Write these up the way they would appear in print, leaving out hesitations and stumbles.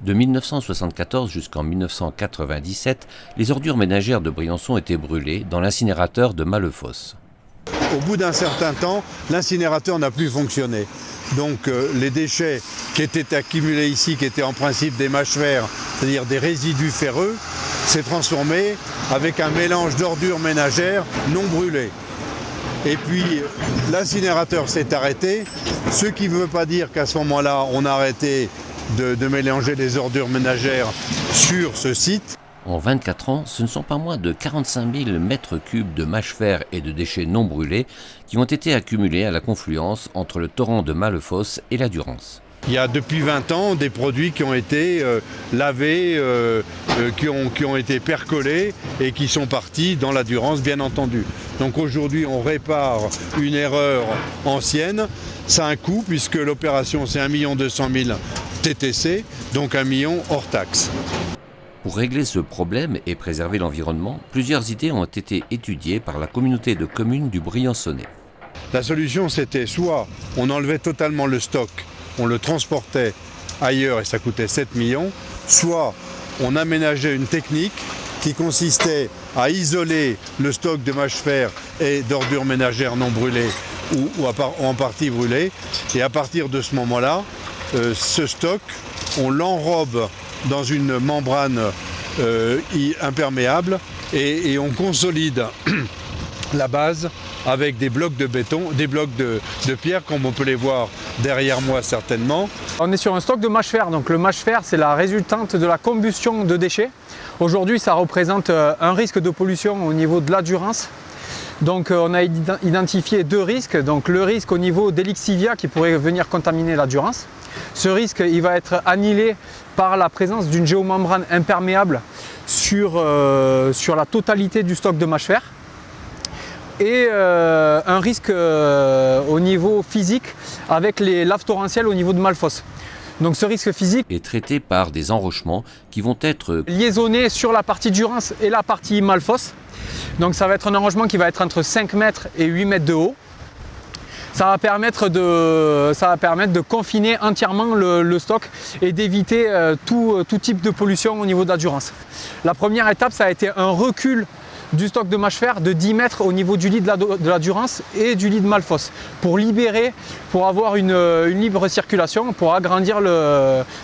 De 1974 jusqu'en 1997, les ordures ménagères de Briançon étaient brûlées dans l'incinérateur de Mallefosse. Au bout d'un certain temps, l'incinérateur n'a plus fonctionné. Donc les déchets qui étaient accumulés ici, qui étaient en principe des mâchefers, c'est-à-dire des résidus ferreux, s'est transformé avec un mélange d'ordures ménagères non brûlées. Et puis l'incinérateur s'est arrêté, ce qui ne veut pas dire qu'à ce moment-là, on a arrêté de mélanger les ordures ménagères sur ce site. En 24 ans, ce ne sont pas moins de 45 000 mètres cubes de mâchefers et de déchets non brûlés qui ont été accumulés à la confluence entre le torrent de Mallefosse et la Durance. Il y a depuis 20 ans des produits qui ont été lavés, qui ont été percolés et qui sont partis dans la Durance, bien entendu. Donc aujourd'hui, on répare une erreur ancienne. Ça a un coût puisque l'opération, c'est 1 200 000 TTC, donc 1 million hors taxe. Pour régler ce problème et préserver l'environnement, plusieurs idées ont été étudiées par la communauté de communes du Briançonnais. La solution, c'était soit on enlevait totalement le stock, on le transportait ailleurs et ça coûtait 7 millions, soit on aménageait une technique qui consistait à isoler le stock de mâchefers et d'ordures ménagères non brûlées ou en partie brûlées. Et à partir de ce moment-là, ce stock, on l'enrobe dans une membrane imperméable et on consolide la base avec des blocs de béton, des blocs de pierre, comme on peut les voir derrière moi certainement. On est sur un stock de mâchefers. Donc le mâchefers, c'est la résultante de la combustion de déchets. Aujourd'hui, ça représente un risque de pollution au niveau de la Durance. Donc on a identifié deux risques. Donc le risque au niveau des lixiviats qui pourrait venir contaminer la Durance. Ce risque, il va être annihilé par la présence d'une géomembrane imperméable sur la totalité du stock de mâchefers. Et un risque au niveau physique avec les laves torrentielles au niveau de Mallefosse. Donc ce risque physique est traité par des enrochements qui vont être liaisonnés sur la partie Durance et la partie Mallefosse. Donc ça va être un enrochement qui va être entre 5 mètres et 8 mètres de haut. Ça va permettre de confiner entièrement le stock et d'éviter tout type de pollution au niveau de la Durance. La première étape, ça a été un recul du stock de mâchefers de 10 mètres au niveau du lit de la Durance et du lit de Mallefosse pour libérer, pour avoir une libre circulation, pour agrandir,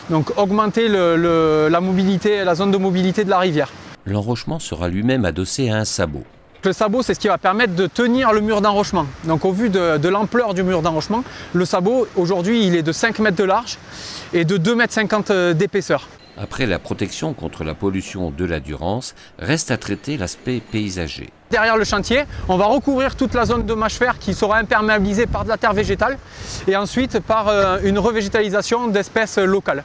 donc augmenter la mobilité, la zone de mobilité de la rivière. L'enrochement sera lui-même adossé à un sabot. Le sabot, c'est ce qui va permettre de tenir le mur d'enrochement. Donc au vu de l'ampleur du mur d'enrochement, le sabot, aujourd'hui, il est de 5 mètres de large et de 2,50 m d'épaisseur. Après la protection contre la pollution de la Durance, reste à traiter l'aspect paysager. Derrière le chantier, on va recouvrir toute la zone de mâchefers qui sera imperméabilisée par de la terre végétale et ensuite par une revégétalisation d'espèces locales.